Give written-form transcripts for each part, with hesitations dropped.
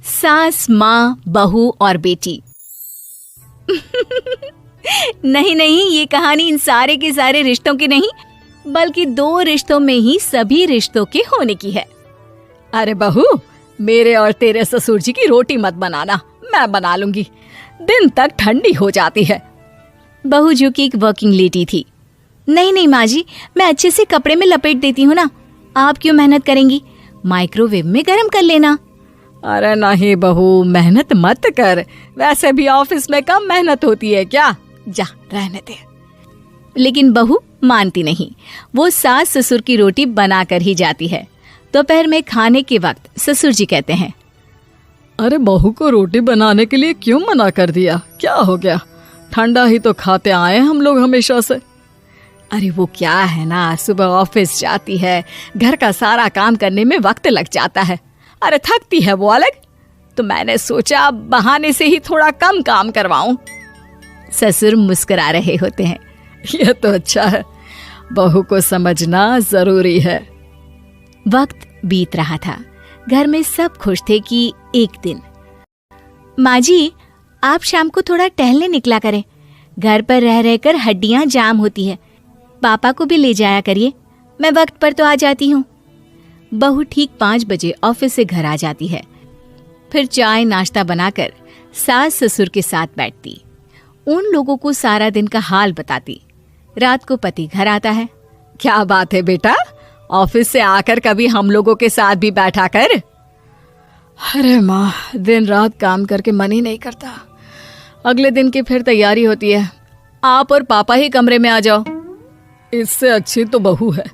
सास, माँ, बहू और बेटी। नहीं नहीं, ये कहानी इन सारे के सारे रिश्तों की नहीं, बल्कि 2 रिश्तों में ही सभी रिश्तों के होने की है। अरे बहू, मेरे और तेरे ससुर जी की रोटी मत बनाना, मैं बना लूंगी, दिन तक ठंडी हो जाती है। बहू जो कि एक वर्किंग लेडी थी। नहीं नहीं माँ जी, मैं अच्छे से कपड़े में लपेट देती हूँ ना, आप क्यों मेहनत करेंगी, माइक्रोवेव में गर्म कर लेना। अरे नहीं बहू, मेहनत मत कर, वैसे भी ऑफिस में कम मेहनत होती है क्या, जा रहने दे। लेकिन बहू मानती नहीं, वो सास ससुर की रोटी बना कर ही जाती है। दोपहर में खाने के वक्त ससुर जी कहते हैं, अरे बहू को रोटी बनाने के लिए क्यों मना कर दिया, क्या हो गया, ठंडा ही तो खाते आए हम लोग हमेशा से। अरे वो क्या है ना, सुबह ऑफिस जाती है, घर का सारा काम करने में वक्त लग जाता है, अरे थकती है वो अलग, तो मैंने सोचा बहाने से ही थोड़ा कम काम करवाऊं। ससुर मुस्कुरा रहे होते हैं। यह तो अच्छा है, बहू को समझना जरूरी है। वक्त बीत रहा था, घर में सब खुश थे कि एक दिन, माँ जी आप शाम को थोड़ा टहलने निकला करें, घर पर रह रहकर हड्डियां जाम होती है, पापा को भी ले जाया करिए, मैं वक्त पर तो आ जाती हूँ। बहू ठीक 5 बजे ऑफिस से घर आ जाती है, फिर चाय नाश्ता बनाकर सास ससुर के साथ बैठती, उन लोगों को सारा दिन का हाल बताती। रात को पति घर आता है। क्या बात है बेटा, ऑफिस से आकर कभी हम लोगों के साथ भी बैठा कर। अरे माँ, दिन रात काम करके मन ही नहीं करता, अगले दिन की फिर तैयारी होती है, आप और पापा ही कमरे में आ जाओ। इससे अच्छी तो बहू है,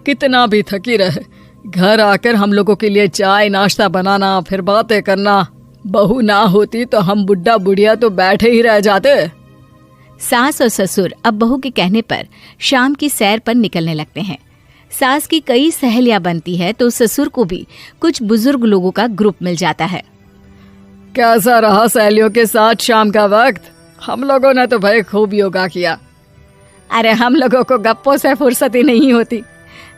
कितना भी थकी रहे, घर आकर हम लोगों के लिए चाय नाश्ता बनाना, फिर बातें करना। बहू ना होती तो हम बुढ़ा बुढ़िया तो बैठे ही रह जाते। सास और ससुर अब बहू के कहने पर शाम की सैर पर निकलने लगते हैं। सास की कई सहेलियां बनती है तो ससुर को भी कुछ बुजुर्ग लोगों का ग्रुप मिल जाता है। कैसा रहा सहेलियों के साथ शाम का वक्त? हम लोगों ने तो भाई खूब योगा किया। अरे हम लोगों को गप्पों से फुर्सत ही नहीं होती।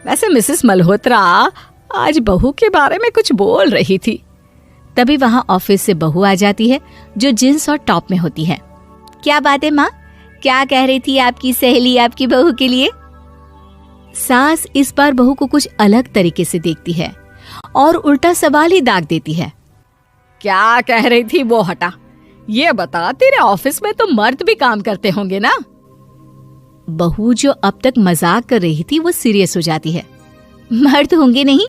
वैसे मिसेस मल्होत्रा आज बहू के बारे में कुछ बोल रही थी। तभी वहां ऑफिस से बहू आ जाती है जो जींस और टॉप में होती है। क्या बात है माँ, क्या कह रही थी आपकी सहेली आपकी बहू के लिए? सास इस बार बहू को कुछ अलग तरीके से देखती है और उल्टा सवाल ही दाग देती है। क्या कह रही थी वो हटा, ये बता, तेरे ऑफिस में तो मर्द भी काम करते होंगे ना? बहू जो अब तक मजाक कर रही थी वो सीरियस हो जाती है। मर्द होंगे नहीं